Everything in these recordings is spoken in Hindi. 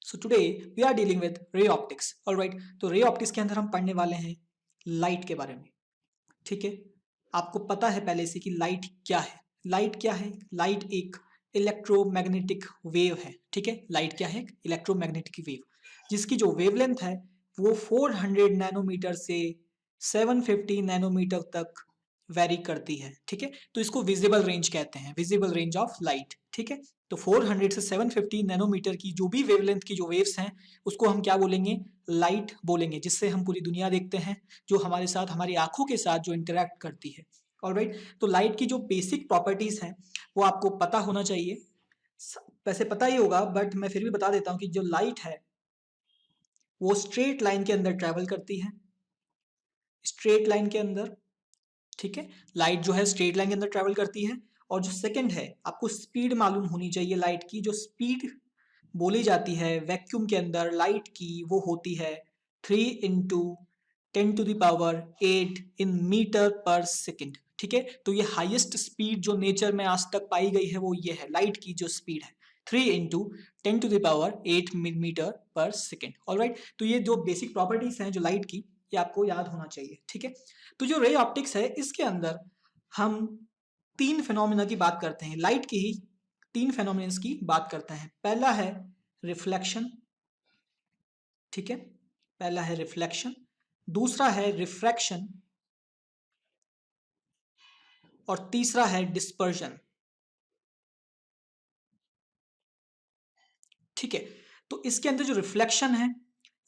So today we are dealing with ray optics. Alright, तो रे ऑप्टिक्स के अंदर हम पढ़ने वाले हैं लाइट के बारे में। ठीक है, आपको पता है पहले से कि लाइट क्या है। लाइट क्या है? लाइट एक इलेक्ट्रोमैग्नेटिक वेव है। ठीक है, लाइट क्या है? इलेक्ट्रोमैग्नेटिक वेव, जिसकी जो वेवलेंथ है वो 400 नैनोमीटर से 750 नैनोमीटर तक वेरी करती है। ठीक है, तो इसको विजिबल रेंज कहते हैं, विजिबल रेंज ऑफ लाइट। ठीक है, तो 400 से 750 नैनोमीटर की जो भी वेवलेंथ की जो वेव्स हैं उसको हम क्या बोलेंगे? लाइट बोलेंगे, जिससे हम पूरी दुनिया देखते हैं, जो हमारे साथ, हमारी आंखों के साथ जो इंटरेक्ट करती है। ऑलराइट, तो लाइट की जो बेसिक प्रॉपर्टीज हैं वो आपको पता होना चाहिए। वैसे पता ही होगा बट मैं फिर भी बता देता हूँ कि जो लाइट है वो स्ट्रेट लाइन के अंदर ट्रेवल करती है, स्ट्रेट लाइन के अंदर। ठीक है, लाइट जो है स्ट्रेट लाइन के अंदर ट्रेवल करती है। और जो सेकंड है, आपको स्पीड मालूम होनी चाहिए। लाइट की जो स्पीड बोली जाती है वैक्यूम के अंदर लाइट की, वो होती है 3 × 10⁸ इन मीटर पर सेकेंड। ठीक है, तो ये हाईएस्ट स्पीड जो नेचर में आज तक पाई गई है वो ये है, लाइट की जो स्पीड है 3 × 10⁸ मीटर पर सेकेंड। ऑलराइट, तो ये जो बेसिक प्रॉपर्टीज हैं जो लाइट की, ये आपको याद होना चाहिए। ठीक है, तो जो रे ऑप्टिक्स है इसके अंदर हम तीन फिनोमिना की बात करते हैं, लाइट की ही तीन फेनोमेनन्स की बात करते हैं। पहला है रिफ्लेक्शन। ठीक है, पहला है रिफ्लेक्शन, दूसरा है रिफ्रैक्शन और तीसरा है डिस्पर्जन। ठीक है, तो इसके अंदर जो रिफ्लेक्शन है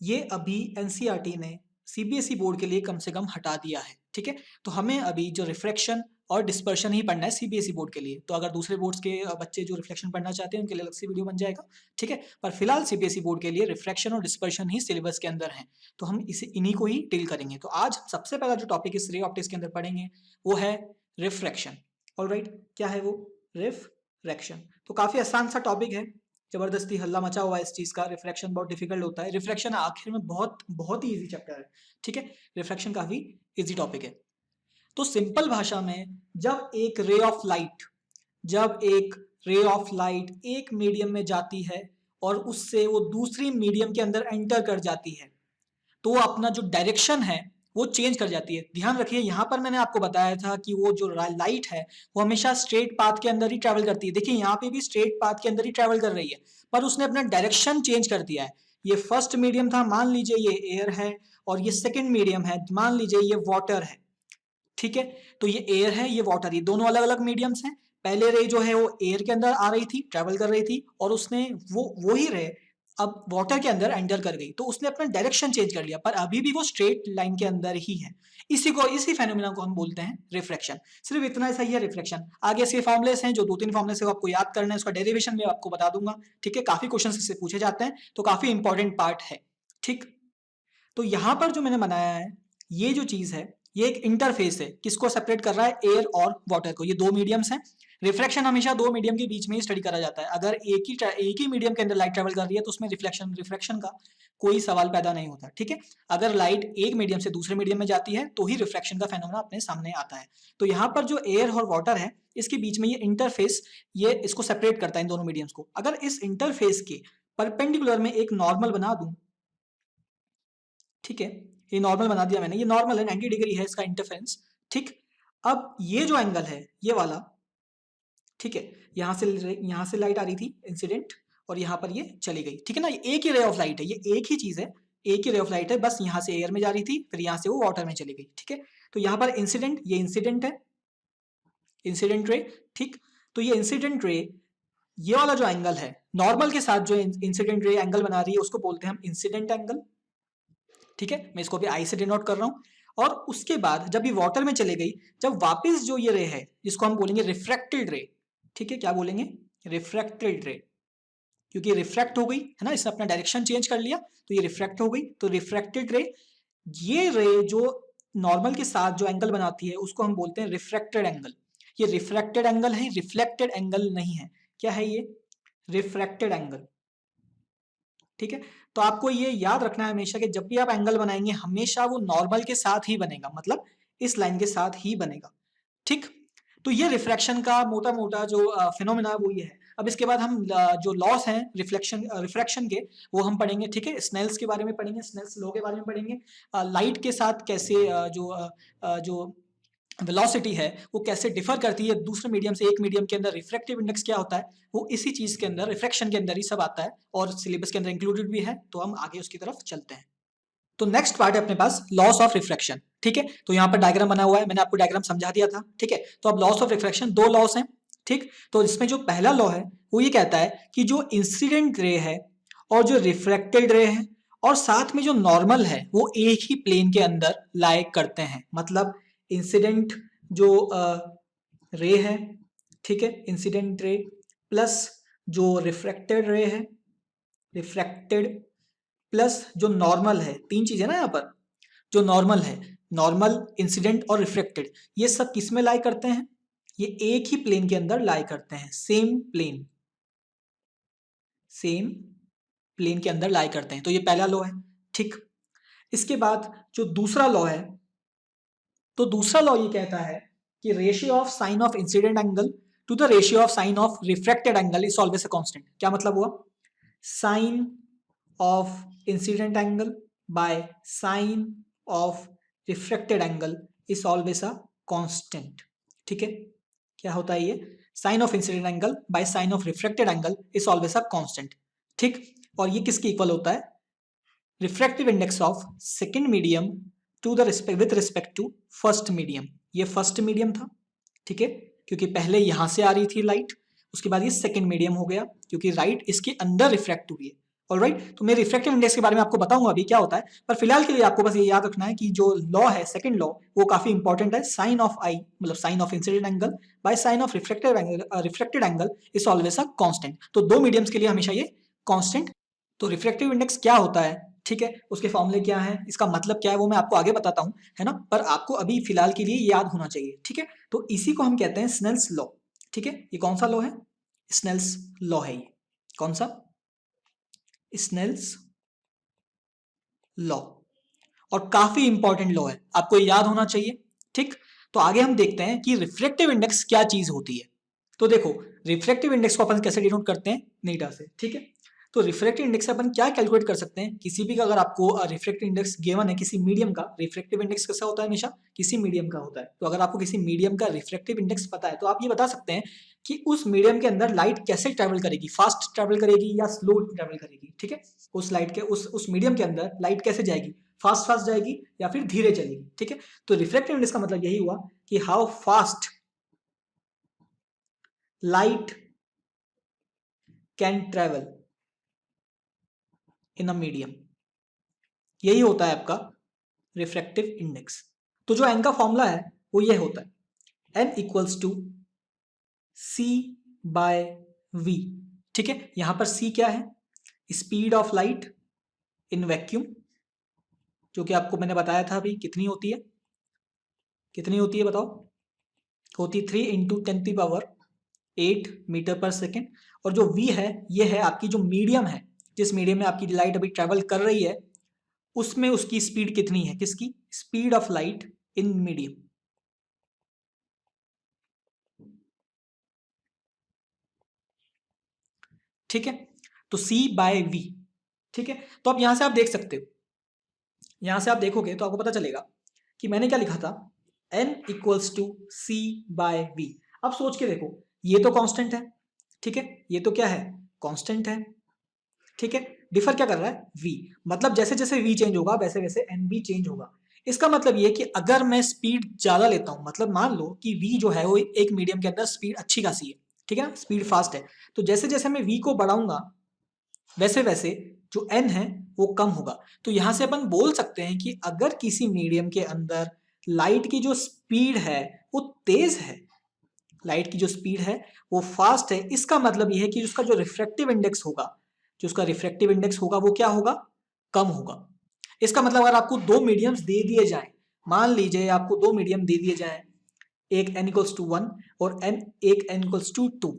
ये अभी एनसीईआरटी ने सीबीएसई बोर्ड के लिए कम से कम हटा दिया है। ठीक है, तो हमें अभी जो रिफ्रैक्शन और डिस्पर्शन ही पढ़ना है सीबीएसई बोर्ड के लिए। तो अगर दूसरे बोर्ड्स के बच्चे जो रिफ्लेक्शन पढ़ना चाहते हैं उनके लिए अलग से वीडियो बन जाएगा। ठीक है, पर फिलहाल सीबीएसई बोर्ड के लिए रिफ्रैक्शन और डिस्पर्शन ही सिलेबस के अंदर है, तो हम इन्हीं को ही डील करेंगे। तो आज सबसे पहला जो टॉपिक इस रे ऑप्टिक्स के अंदर पढ़ेंगे वो है रिफ्रैक्शन। ऑलराइट, क्या है वो? रिफ्रैक्शन। तो काफी आसान सा टॉपिक है, जबरदस्ती हल्ला मचा हुआ है इस चीज का। रिफ्रैक्शन बहुत डिफिकल्ट होता है, रिफ्रैक्शन आखिर में बहुत बहुत ही इजी चैप्टर है। ठीक है, रिफ्रैक्शन काफी इजी टॉपिक है। तो सिंपल भाषा में, जब एक रे ऑफ लाइट एक मीडियम में जाती है और उससे वो दूसरी मीडियम के अंदर एंटर कर जाती है, तो अपना जो डायरेक्शन है वो चेंज कर जाती है। ध्यान रखिए, यहां पर मैंने आपको बताया था कि वो जो लाइट है वो हमेशा स्ट्रेट पाथ के अंदर ही ट्रेवल करती है। देखिए यहाँ पे भी स्ट्रेट पाथ के अंदर ही ट्रेवल कर रही है, पर उसने अपना डायरेक्शन चेंज कर दिया है। ये फर्स्ट मीडियम था, मान लीजिए ये एयर है, और ये सेकेंड मीडियम है, मान लीजिए ये वाटर है। ठीक है, तो ये एयर है, ये वाटर, ये दोनों अलग अलग मीडियम्स हैं। पहले रे जो है वो एयर के अंदर आ रही थी, ट्रेवल कर रही थी, और उसने वो ही रे अब वाटर के अंदर एंटर कर गई, तो उसने अपना डायरेक्शन चेंज कर लिया, पर अभी भी वो स्ट्रेट लाइन के अंदर ही है। इसी फेनोमेना को हम बोलते हैं रिफ्रैक्शन। सिर्फ इतना ऐसा ही है रिफ्रैक्शन। आगे इसके फॉर्मुलेस हैं, जो 2-3 फॉर्मुलेस आपको याद करना है, उसका डेरिवेशन में आपको बता दूंगा। ठीक है, काफी क्वेश्चन इससे पूछे जाते हैं, तो काफी इंपॉर्टेंट पार्ट है। ठीक, तो यहां पर जो मैंने बनाया है ये जो चीज है ये एक इंटरफेस है, किसको सेपरेट कर रहा है? एयर और वाटर को। ये दो मीडियम्स हैं। रिफ्लेक्शन हमेशा दो मीडियम के बीच में ही स्टडी करा जाता है। अगर एक ही मीडियम के अंदर लाइट ट्रेवल कर रही है तो उसमें रिफ्लेक्शन का कोई सवाल पैदा नहीं होता। ठीक है, अगर लाइट एक मीडियम से दूसरे मीडियम में जाती है तो ही रिफ्लेक्शन का फेनोमेना अपने सामने आता है। तो यहाँ पर जो एयर और वाटर है इसके बीच में ये इंटरफेस, ये इसको सेपरेट करता है इन दोनों मीडियम्स को। अगर इस इंटरफेस के परपेंडिकुलर में एक नॉर्मल बना दूं, ठीक है, ये नॉर्मल बना दिया मैंने, ये नॉर्मल है, 90 डिग्री है इसका इंटरफेरेंस। ठीक, अब ये जो एंगल है ये वाला, ठीक है, यहां से लाइट आ रही थी इंसिडेंट, और यहां पर ये चली गई। ठीक है ना, ये एक ही रे ऑफ लाइट है, ये एक ही चीज है, एक ही रे ऑफ लाइट है, बस यहां से एयर में जा रही थी, फिर यहां से वो वाटर में चली गई। ठीक है, तो यहां पर इंसिडेंट, ये इंसिडेंट है, इंसिडेंट रे। ठीक, तो ये इंसिडेंट रे, ये वाला जो एंगल है नॉर्मल के साथ जो इंसिडेंट रे एंगल बना रही है उसको बोलते हैं हम इंसिडेंट एंगल। ठीक है, मैं इसको भी आई से डिनोट कर रहा हूं। और उसके बाद जब ये वाटर में चले गई, जब वापस जो ये रे है जिसको हम बोलेंगे रिफ्रैक्टेड रे। ठीक है, क्या बोलेंगे? रिफ्रैक्टेड रे, क्योंकि रिफ्रैक्ट हो गई है ना, इसने अपना डायरेक्शन चेंज कर लिया, तो ये रिफ्रैक्ट हो गई, तो रिफ्रैक्टेड रे। ये रे जो नॉर्मल के साथ जो एंगल बनाती है उसको हम बोलते हैं रिफ्रैक्टेड एंगल। ये रिफ्रैक्टेड एंगल है, रिफ्लेक्टेड एंगल नहीं है। क्या है ये? Refracted angle. ठीक है, तो आपको ये याद रखना है हमेशा कि जब भी आप एंगल बनाएंगे हमेशा वो नॉर्मल के साथ ही बनेगा, मतलब इस लाइन के साथ ही बनेगा। ठीक, तो ये रिफ्रैक्शन का मोटा मोटा जो फिनोमेना वो ये है। अब इसके बाद हम जो लॉस हैं रिफ्रैक्शन के वो हम पढ़ेंगे, ठीक है। स्नेल्स के बारे में पढ़ेंगे, स्नेल्स लॉ के बारे में पढ़ेंगे, लाइट के साथ कैसे जो वेलोसिटी है वो कैसे डिफर करती है दूसरे मीडियम से एक मीडियम के अंदर, रिफ्रैक्टिव इंडेक्स क्या होता है, वो इसी चीज के अंदर रिफ्रैक्शन के अंदर ही सब आता है और सिलेबस के अंदर इंक्लूडेड भी है। तो हम आगे उसकी तरफ चलते हैं। तो नेक्स्ट पार्ट है अपने पास लॉस ऑफ रिफ्रैक्शन, ठीक है। तो यहाँ पर डायग्राम बना हुआ है, मैंने आपको डायग्राम समझा दिया था, ठीक है। तो अब लॉस ऑफ रिफ्रैक्शन दो लॉस हैं, ठीक। तो इसमें जो पहला लॉ है वो ये कहता है कि जो इंसिडेंट रे है और जो रिफ्रैक्टेड रे है और साथ में जो नॉर्मल है वो एक ही प्लेन के अंदर लाई करते हैं। मतलब इंसिडेंट जो रे है, ठीक है, इंसिडेंट रे प्लस जो रिफ्रैक्टेड रे है, रिफ्रैक्टेड प्लस जो नॉर्मल है, तीन चीजें ना यहाँ पर, जो नॉर्मल है, नॉर्मल, इंसिडेंट और रिफ्रैक्टेड, ये सब किस में लाई करते हैं, ये एक ही प्लेन के अंदर लाई करते हैं, सेम प्लेन के अंदर लाई करते हैं। तो ये पहला लॉ है, ठीक। इसके बाद जो दूसरा लॉ है, तो दूसरा लॉ ये कहता है कि ratio of sine of incident angle to the ratio of sine of refracted angle is always a constant. क्या मतलब हुआ, sine of incident angle by sine of refracted angle is always a constant, ठीक है। क्या होता है ये, sine of incident angle by sine of refracted angle is always a constant, ठीक। और ये किसके इक्वल होता है, refractive index of second medium to the with respect to first medium. ये फर्स्ट मीडियम था, ठीक है, क्योंकि पहले यहां से आ रही थी लाइट, उसके बाद ये सेकंड मीडियम हो गया क्योंकि लाइट इसके अंदर रिफ्रैक्ट हुई है। ऑलराइट, तो मैं रिफ्रैक्टिव इंडेक्स के बारे में आपको बताऊंगा अभी क्या होता है, पर फिलहाल के लिए आपको बस ये याद रखना है कि जो लॉ है सेकंड लॉ वो काफी इंपॉर्टेंट है। साइन ऑफ आई मतलब sine of incident angle by sine of refracted angle is always a constant. तो दो मीडियम्स के लिए हमेशा ये कांस्टेंट। तो रिफ्रैक्टिव इंडेक्स क्या होता है, ठीक है, उसके फॉर्मूले क्या है, इसका मतलब क्या है, वो मैं आपको आगे बताता हूं, है ना, पर आपको अभी फिलहाल के लिए याद होना चाहिए, ठीक है। तो इसी को हम कहते हैं स्नेल्स लॉ, ठीक है। ये कौन सा लॉ है, स्नेल्स लॉ है। ये कौन सा, स्नेल्स लॉ, और काफी इंपॉर्टेंट लॉ है, आपको याद होना चाहिए, ठीक। तो आगे हम देखते हैं कि रिफ्रैक्टिव इंडेक्स क्या चीज होती है। तो देखो, रिफ्रैक्टिव इंडेक्स को अपन कैसे डिनोट करते हैं, नीटा से, ठीक है। तो रिफ्रैक्टिव इंडेक्स से अपन क्या कैलकुलेट कर सकते हैं, किसी भी का अगर आपको रिफ्रैक्टिव इंडेक्स गिवन है किसी मीडियम का, रिफ्रैक्टिव इंडेक्स कैसा होता है, हमेशा किसी मीडियम का होता है। तो अगर आपको किसी मीडियम का रिफ्रैक्टिव इंडेक्स पता है तो आप ये बता सकते हैं कि उस मीडियम के अंदर लाइट कैसे ट्रेवल करेगी, फास्ट ट्रेवल करेगी या स्लो ट्रेवल करेगी, ठीक है। उस लाइट के उस मीडियम के अंदर लाइट कैसे जाएगी, फास्ट फास्ट जाएगी या फिर धीरे चलेगी, ठीक है। तो रिफ्रैक्टिव इंडेक्स का मतलब यही हुआ कि how fast light can travel in a medium, यही होता है आपका रिफ्रैक्टिव इंडेक्स। तो जो एन का फॉर्मूला है वो ये होता है, N equals to C by V, ठीक है। यहां पर सी क्या है, speed of light in vacuum, जो कि आपको मैंने बताया था अभी कितनी होती है, कितनी होती है बताओ, होती 3 इंटू 10⁸ मीटर पर सेकेंड। और जो v है ये है आपकी जो मीडियम है, जिस मीडियम में आपकी लाइट अभी ट्रेवल कर रही है उसमें उसकी स्पीड कितनी है, किसकी, speed of light in medium, ठीक है। तो c बाय v, ठीक है। तो अब यहां से आप देख सकते हो, यहां से आप देखोगे तो आपको पता चलेगा कि मैंने क्या लिखा था, n equals to C by V. अब सोच के देखो, ये तो कांस्टेंट है, ठीक है, ये तो क्या है, कांस्टेंट है, ठीक है। डिफर क्या कर रहा है, v, मतलब जैसे जैसे v चेंज होगा वैसे वैसे n भी चेंज होगा। इसका मतलब ये कि अगर मैं स्पीड ज्यादा लेता हूं, मतलब मान लो कि v जो है वो एक मीडियम के अंदर स्पीड अच्छी खासी है, ठीक है ना, स्पीड फास्ट है, तो जैसे जैसे मैं v को बढ़ाऊंगा वैसे वैसे जो n है वो कम होगा। तो यहां से अपन बोल सकते हैं कि अगर किसी मीडियम के अंदर लाइट की जो स्पीड है वो तेज है, लाइट की जो स्पीड है वो फास्ट है, इसका मतलब यह है कि उसका जो रिफ्रैक्टिव इंडेक्स होगा, जो उसका रिफ्रैक्टिव इंडेक्स होगा वो क्या होगा, कम होगा। इसका मतलब अगर आपको दो मीडियम्स दे दिए जाएं, मान लीजिए आपको दो मीडियम दे दिए जाएं, एक n इक्वल्स टू 1 और एक n इक्वल्स टू 2,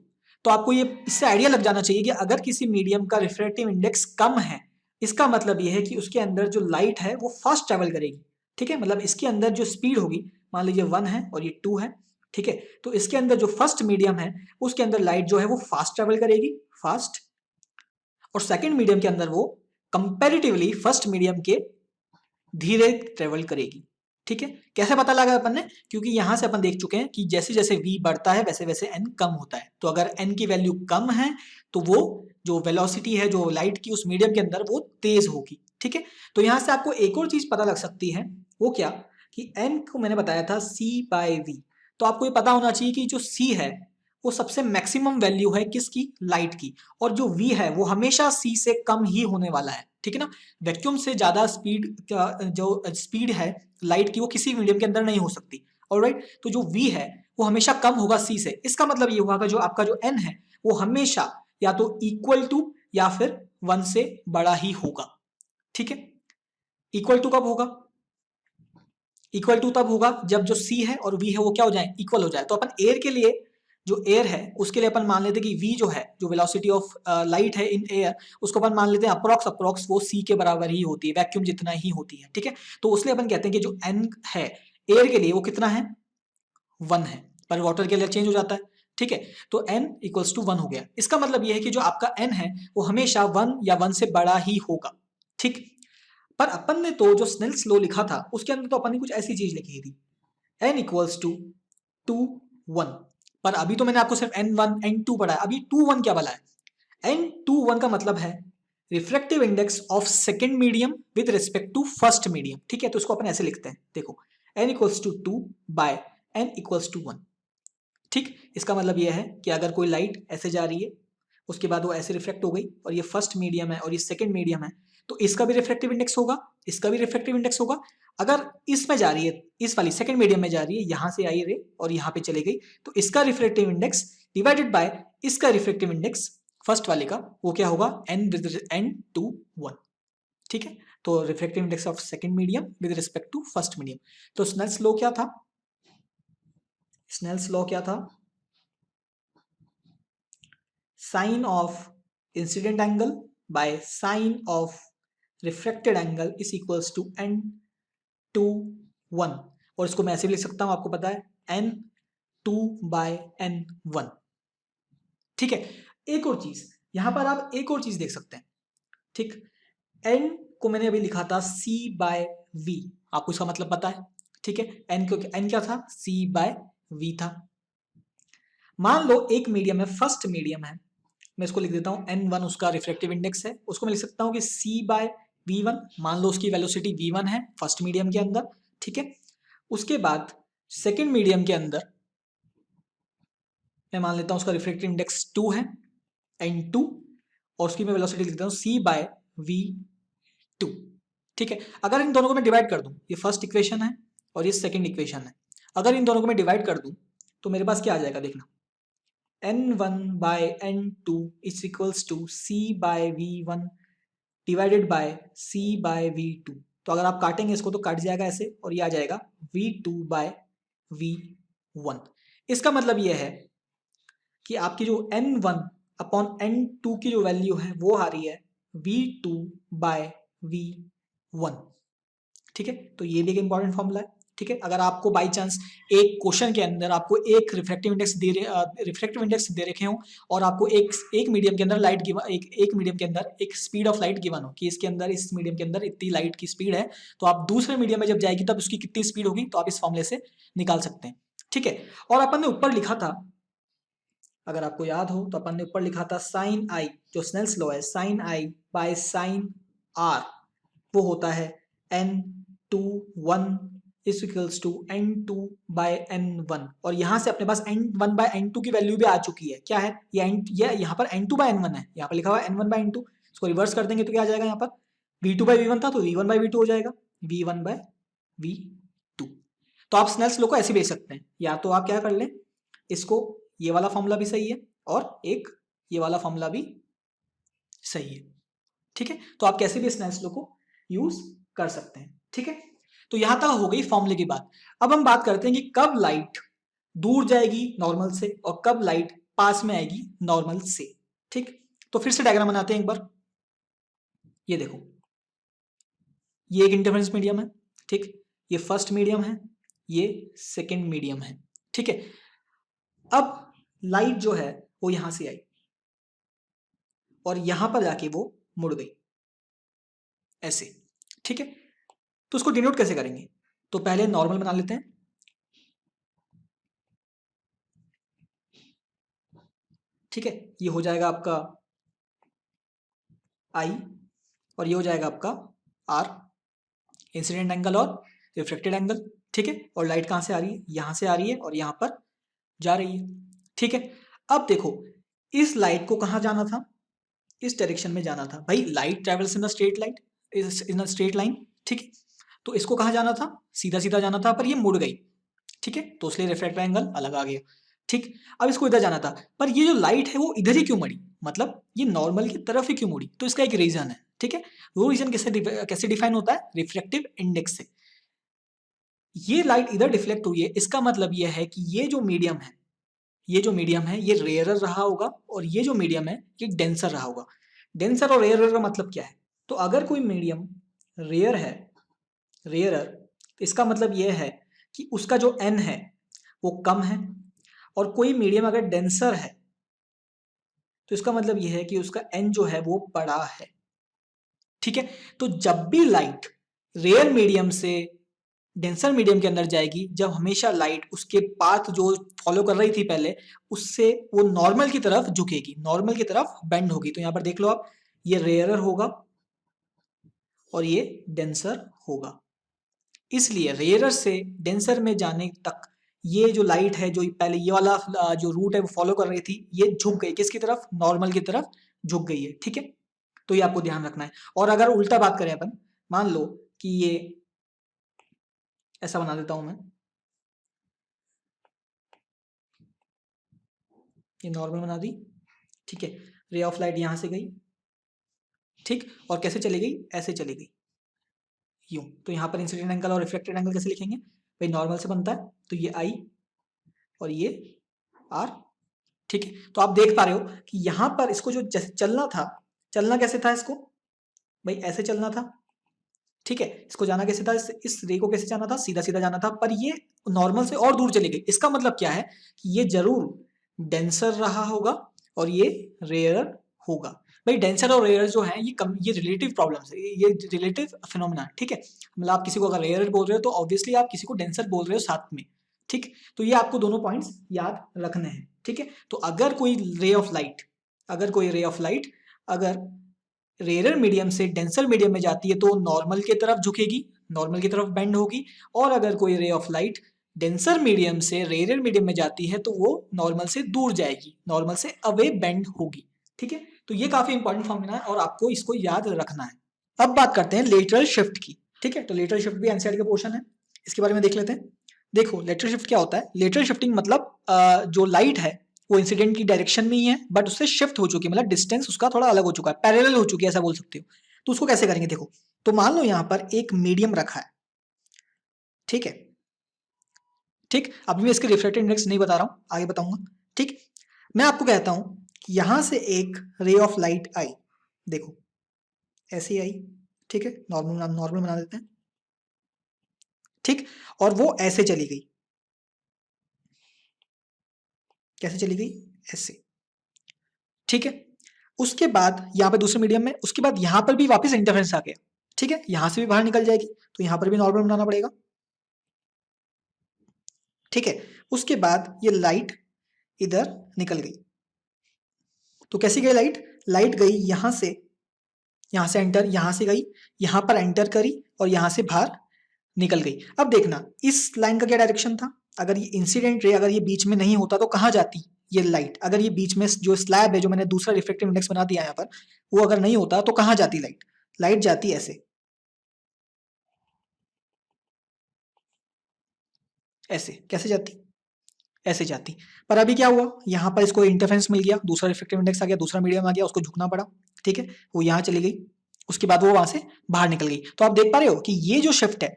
तो आपको ये इससे आइडिया लग जाना चाहिए कि अगर किसी मीडियम का रिफ्रैक्टिव इंडेक्स कम है, इसका मतलब यह है कि उसके अंदर जो लाइट है वो फास्ट ट्रेवल करेगी, ठीक है। मतलब इसके अंदर जो स्पीड होगी, मान लीजिए 1 है और ये 2 है, ठीक है। तो इसके अंदर जो फर्स्ट मीडियम है उसके अंदर लाइट जो है वो फास्ट ट्रेवल करेगी, फास्ट, और सेकंड मीडियम के अंदर वो कंपैरेटिवली फर्स्ट मीडियम के धीरे ट्रेवल करेगी। ठीक है। कैसे पता लगा अपन ने? क्योंकि यहां से अपन देख चुके हैं कि जैसे जैसे v बढ़ता है वैसे वैसे n कम होता है। तो अगर n की वैल्यू कम है तो वो जो वेलोसिटी है जो लाइट की उस मीडियम के अंदर वो तेज होगी। ठीक है। तो यहां से आपको एक और चीज पता लग सकती है, वो क्या कि n को मैंने बताया था c/v। तो आपको ये पता होना चाहिए कि जो c है वो सबसे मैक्सिमम वैल्यू है किसकी? लाइट की। और जो v है वो हमेशा c से कम ही होने वाला है। ठीक है ना। वैक्यूम से ज्यादा स्पीड का जो स्पीड है लाइट की वो किसी मीडियम के अंदर नहीं हो सकती। ऑलराइट। तो जो v है वो हमेशा कम होगा c से। इसका मतलब ये हुआ कि जो आपका जो n है वो हमेशा या तो इक्वल टू या फिर 1 से बड़ा ही होगा। ठीक है। इक्वल टू कब होगा? इक्वल टू तब होगा जब जो c है और v है वो क्या हो जाए? इक्वल हो जाए। तो अपन एयर के लिए जो एयर है उसके लिए अपन मान लेते हैं कि v जो है जो वेलोसिटी ऑफ लाइट है इन एयर उसको अपन मान लेते हैं अप्रोक्स वो c के बराबर ही होती है, वैक्यूम जितना ही होती है। ठीक है। तो उसलिए अपन कहते हैं कि जो n है एयर के लिए वो कितना है? 1 है, पर वाटर के लिए चेंज हो जाता है। ठीक है। तो n इक्वल्स टू 1 हो गया। इसका मतलब यह है कि जो आपका n है वो हमेशा 1 या 1 से बड़ा ही होगा। ठीक। पर अपन ने तो जो स्नेल्स लॉ लिखा था उसके अंदर तो अपन ने कुछ ऐसी चीज लिखी थी, n इक्वल्स टू 2 1। पर अभी तो मैंने आपको सिर्फ n1 n2 पढ़ा है, अभी 2 1 क्या बोला है? n2 1 का मतलब है refractive index of second medium with respect to first medium. ठीक है। तो इसको अपन ऐसे लिखते हैं, देखो n equals to 2 by n equals to 1। ठीक। इसका मतलब यह है कि अगर कोई लाइट ऐसे जा रही है उसके बाद वो ऐसे रिफ्लेक्ट हो गई और ये फर्स्ट मीडियम है और ये सेकंड मीडियम है तो इसका भी रिफ्रैक्टिव इंडेक्स होगा, इसका भी रिफ्रैक्टिव इंडेक्स होगा। अगर इसमें जा रही है, इस वाली सेकंड मीडियम में जा रही है, यहां से आई रे और यहां पे चली गई, तो इसका रिफ्रैक्टिव इंडेक्स डिवाइडेड बाय इसका रिफ्रैक्टिव इंडेक्स फर्स्ट वाले का वो क्या होगा? n/n2 1। ठीक है। तो refractive index of second medium with respect to first medium. तो स्नेल्स लॉ क्या था? स्नेल्स लॉ क्या था? Sine of incident angle by sine of refracted angle is equals to n/2 1। और इसको मैं ऐसे भी लिख सकता हूं, आपको पता है n2/n1। ठीक है। एक और चीज यहां पर आप एक और चीज देख सकते हैं। ठीक। n को मैंने अभी लिखा था c/v, आपको इसका मतलब पता है। ठीक है। n क्या था? c/v था। मान लो एक मीडियम है, फर्स्ट मीडियम है, मैं इसको लिख देता हूं n1 उसका रिफ्रैक्टिव इंडेक्स है, उसको मैं लिख सकता हूं कि c/v1। मान लो उसकी वेलोसिटी v1 है फर्स्ट मीडियम के अंदर। ठीक है। उसके बाद सेकंड मीडियम के अंदर मैं मान लेता हूं उसका रिफ्रैक्टिव इंडेक्स 2 है, n2, और उसकी मैं वेलोसिटी लिख देता हूं c/v2। ठीक है। अगर इन दोनों को मैं डिवाइड कर दूं, ये फर्स्ट इक्वेशन है और ये सेकंड इक्वेशन है, अगर इन दोनों को मैं डिवाइड कर दूं तो मेरे पास क्या आ जाएगा? देखना, n1/n2 is equals to c/v1 divided by c/v2। तो अगर आप काटेंगे इसको तो कट जाएगा ऐसे और ये आ जाएगा v2/v1। इसका मतलब ये है कि आपकी जो n1/n2 की जो वैल्यू है वो आ रही है v2/v1। ठीक है। तो ये भी एक इंपॉर्टेंट फॉर्मूला है। ठीक है। अगर आपको बाई चांस एक क्वेश्चन के अंदर आपको एक रिफ्रैक्टिव इंडेक्स दे रखे हो और आपको एक मीडियम के अंदर लाइट गिवन, एक मीडियम के अंदर एक स्पीड ऑफ लाइट गिवन हो कि इसके अंदर इस मीडियम के अंदर इतनी लाइट की स्पीड है, तो आप दूसरे मीडियम में जब जाएगी तब उसकी कितनी स्पीड होगी तो आप इस फॉर्मूले से निकाल सकते हैं। ठीक है। और अपन ने ऊपर लिखा था, अगर आपको याद हो तो अपन ने ऊपर लिखा था साइन आई, जो स्नेल्स लॉ है, sine I by sine R वो होता है n2 1 is equals to n2/n1। और यहां से अपने पास n1/n2 की वैल्यू भी आ चुकी है। क्या है ये? यहाँ पर n2/n1 है, यहाँ पर लिखा हुआ है n1/n2। इसको रिवर्स कर देंगे तो क्या आ जाएगा? यहाँ पर v2/v1 था तो v1/v2 हो जाएगा, v1/v2। तो आप स्नेल्स लॉ को ऐसे भेज सकते हैं, या तो आप क्या कर लें, इसको ये वाला फॉर्मूला भी सही है और एक ये वाला फॉर्मूला भी सही है। ठीक है। तो आप कैसे भी स्नेल्स लॉ को यूज कर सकते हैं। ठीक है। तो यहां तक हो गई फॉर्मूले की बात। अब हम बात करते हैं कि कब लाइट दूर जाएगी नॉर्मल से और कब लाइट पास में आएगी नॉर्मल से। ठीक। तो फिर से डायग्राम बनाते हैं एक बार। ये देखो, ये एक इंटरफेरेंस मीडियम है। ठीक। ये फर्स्ट मीडियम है, ये सेकंड मीडियम है। ठीक है। अब लाइट जो है वो यहां से आई और यहां पर जाके वो मुड़ गई ऐसे, ठीक है। तो उसको डिनोट कैसे करेंगे? तो पहले नॉर्मल बना लेते हैं, ठीक है। ये हो जाएगा आपका आई और ये हो जाएगा आपका आर, इंसिडेंट एंगल और रिफ्लेक्टेड एंगल, ठीक है। और लाइट कहां से आ रही है? यहां से आ रही है और यहां पर जा रही है, ठीक है। अब देखो, इस लाइट को कहां जाना था? इस डायरेक्शन में जाना था भाई। Light travels in the straight light, in the straight line, ठीक है। तो इसको कहां जाना था? सीधा सीधा जाना था, पर ये मुड़ गई, ठीक है। तो इसलिए रिफ्लेक्टेड एंगल अलग आ गया, ठीक। अब इसको इधर जाना था, पर ये जो लाइट है वो इधर ही क्यों मुड़ी? मतलब ये नॉर्मल की तरफ ही क्यों मुड़ी? तो इसका एक रीजन है, ठीक है। वो रीजन कैसे डिफाइन होता है? रिफ्लेक्टिव इंडेक्स से। ये लाइट इधर डिफ्लेक्ट हुई है, इसका मतलब ये है कि ये जो मीडियम है, ये जो मीडियम है ये रेयरर रहा होगा और ये जो मीडियम है ये डेंसर रहा होगा। डेंसर और रेयरर का मतलब क्या है? तो अगर कोई मीडियम रेयर है, रेयरर, इसका मतलब ये है कि उसका जो n है वो कम है, और कोई मीडियम अगर डेंसर है तो इसका मतलब ये है कि उसका n जो है वो बड़ा है, ठीक है। तो जब भी लाइट रेयर मीडियम से डेंसर मीडियम के अंदर जाएगी, जब हमेशा लाइट उसके पाथ जो फॉलो कर रही थी पहले उससे वो नॉर्मल की तरफ झुकेगी, नॉर्मल की तरफ बेंड होगी। तो यहां पर देख लो आप, ये रेयरर होगा और ये डेंसर होगा। इसलिए रेयरर से डेंसर में जाने तक ये जो लाइट है, जो पहले ये वाला जो रूट है वो फॉलो कर रही थी, ये झुक गई किसकी तरफ? नॉर्मल की तरफ झुक गई है, ठीक है। तो ये आपको ध्यान रखना है। और अगर उल्टा बात करें अपन, मान लो कि ये ऐसा बना देता हूं मैं, ये नॉर्मल बना दी, ठीक है। रे ऑफ लाइट यहां से गई, ठीक, और कैसे चली गई? ऐसे चली गई, यूं। तो यहां पर इंसिडेंट एंगल और रिफ्लेक्टेड एंगल कैसे लिखेंगे भाई? नॉर्मल से बनता है, तो ये आई और ये आर, ठीक है। तो आप देख पा रहे हो कि यहां पर इसको जो चलना था, चलना कैसे था इसको भाई? ऐसे चलना था, ठीक है। इसको जाना कैसे था? इस रे को कैसे जाना था? सीधा सीधा जाना था, पर ये नॉर्मल से और दूर चली गई। इसका मतलब क्या है कि ये जरूर डेंसर रहा होगा और ये रेयर होगा। भाई डेंसर और रेयर जो है ये रिलेटिव प्रॉब्लम्स है, ये रिलेटिव फिनोमेना, ठीक है। मतलब आप किसी को अगर रेयर बोल रहे हो तो ऑब्वियसली आप किसी को डेंसर बोल रहे हो साथ में, ठीक। तो ये आपको दोनों पॉइंट्स याद रखने हैं, ठीक है। तो अगर कोई रे ऑफ लाइट, अगर कोई रे ऑफ लाइट अगर रेयर मीडियम से डेंसर मीडियम में जाती है तो नॉर्मल की तरफ झुकेगी, नॉर्मल की तरफ बेंड होगी। और अगर कोई ray of light denser medium से रेयर मीडियम में जाती है तो वो नॉर्मल से दूर जाएगी, नॉर्मल से अवे बेंड होगी, ठीक है। तो ये काफी इंपॉर्टेंट फॉर्मूला है और आपको इसको याद रखना है। अब बात करते हैं लेटरल शिफ्ट की, ठीक है। तो लेटरल शिफ्ट भी एनसीईआरटी का पोर्शन है, इसके बारे में देख लेते हैं। देखो लेटरल शिफ्ट क्या होता है? लेटरल शिफ्टिंग मतलब जो लाइट है वो इंसिडेंट की डायरेक्शन में ही है, बट उससे शिफ्ट हो चुकी है, मतलब डिस्टेंस उसका थोड़ा अलग हो चुका है, पैरेलल हो चुकी है, ऐसा बोल सकते हो। तो उसको कैसे करेंगे? देखो, तो मान लो यहां पर एक मीडियम रखा है, ठीक है, ठीक। अभी मैं इसके रिफ्लेक्टेड इंडेक्स नहीं बता रहा हूं, आगे बताऊंगा, ठीक। मैं आपको कहता हूं कि यहां से एक रे ऑफ लाइट आई, देखो ऐसी आई, ठीक है। नॉर्मल नॉर्मल बना देते हैं, ठीक। और वो ऐसे चली गई, कैसे चली गई? ऐसे, ठीक है। उसके बाद यहाँ पे दूसरे मीडियम में, उसके बाद यहाँ पर भी वापस इंटरफेरेंस आ गया, ठीक है। यहाँ से भी बाहर निकल जाएगी तो यहाँ पर भी नॉर्मल बनाना पड़ेगा, ठीक है। उसके बाद ये लाइट इधर निकल गई, तो कैसी गई लाइट? लाइट गई यहाँ से एंटर, यहाँ से गई, यहाँ पर एंटर करी और यहाँ से बाहर निकल गई। अब देखना इस लाइन का क्या डायरेक्शन था? अगर ये इंसिडेंट रे अगर ये बीच में नहीं होता तो कहाँ जाती ये लाइट? अगर ये बीच में जो स्लैब है, जो मैंने दूसरा रिफ्लेक्टिव इंडेक्स बना दिया यहाँ पर, वो अगर नहीं होता तो कहाँ जाती लाइट? लाइट जाती ऐसे, ऐसे। कैसे जाती? ऐसे जाती। पर अभी क्या हुआ? यहाँ पर इसको इंटरफेरेंस मिल गया, दूसरा रिफ्लेक्टिव इंडेक्स आ गया, दूसरा मीडियम आ गया, उसको झुकना पड़ा, ठीक है। वो यहाँ चली गई, उसके बाद वो वहां से बाहर निकल गई। तो आप देख पा रहे हो कि ये जो शिफ्ट है,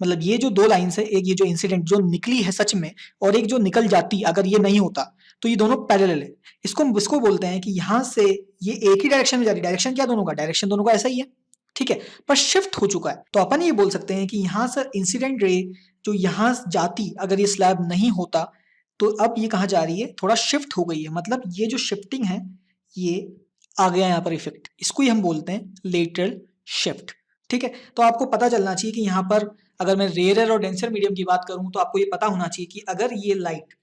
मतलब ये जो दो लाइन है, एक ये जो इंसिडेंट जो निकली है सच में, और एक जो निकल जाती अगर ये नहीं होता, तो ये दोनों पैरेलल है। इसको बोलते हैं कि यहाँ से ये एक ही डायरेक्शन में जा रही है। डायरेक्शन क्या दोनों का? डायरेक्शन दोनों का ऐसा ही है, ठीक है, पर शिफ्ट हो चुका है। तो अपन ये बोल सकते हैं कि यहाँ से इंसिडेंट रे जो यहाँ जाती अगर ये स्लैब नहीं होता तो अब ये कहाँ जा रही है, थोड़ा शिफ्ट हो गई है, मतलब ये जो शिफ्टिंग है ये आ गया यहाँ पर इफेक्ट, इसको ही हम बोलते हैं लेटरल शिफ्ट। ठीक है, तो आपको पता चलना चाहिए कि यहाँ पर अगर मैं रेयर और डेंसर मीडियम की बात करूँ तो आपको ये पता होना चाहिए कि अगर ये लाइट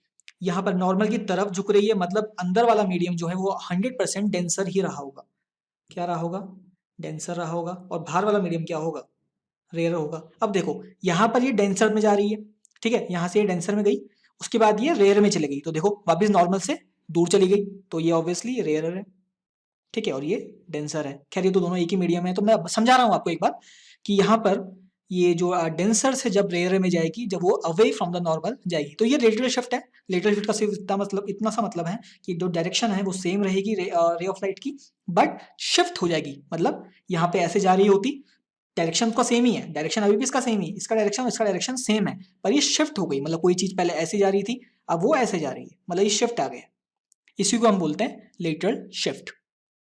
यहाँ पर नॉर्मल की तरफ झुक रही है, मतलब अंदर वाला मीडियम जो है वो 100% डेंसर ही रहा होगा। क्या रहा होगा, डेंसर रहा होगा, और बाहर वाला मीडियम क्या होगा, रेयर होगा। अब देखो यहाँ पर ये डेंसर में जा रही है, ठीक है, यहाँ से ये डेंसर में गई, उसके बाद ये रेयर में चली गई, तो देखो वापस नॉर्मल से दूर चली गई, तो ये ऑब्वियसली रेयर है। ठीक है, और ये डेंसर है। खैर ये तो दोनों एक ही मीडियम है, तो मैं समझा रहा हूँ आपको एक बात कि यहाँ पर ये जो डेंसर से जब रेयर में जाएगी, जब वो अवे फ्रॉम द नॉर्मल जाएगी, तो ये लेटरल शिफ्ट है। लेटरल शिफ्ट का सिर्फ इतना सा मतलब है कि जो डायरेक्शन है वो सेम रहेगी रे ऑफ लाइट की, बट शिफ्ट हो जाएगी। मतलब यहाँ पे ऐसे जा रही होती, डायरेक्शन उसका सेम ही है, डायरेक्शन अभी भी इसका सेम ही, इसका डायरेक्शन सेम है, पर ये शिफ्ट हो गई, मतलब कोई चीज पहले ऐसे जा रही थी, अब वो ऐसे जा रही है, मतलब ये शिफ्ट आ गया। इसी को हम बोलते हैं लेटरल शिफ्ट।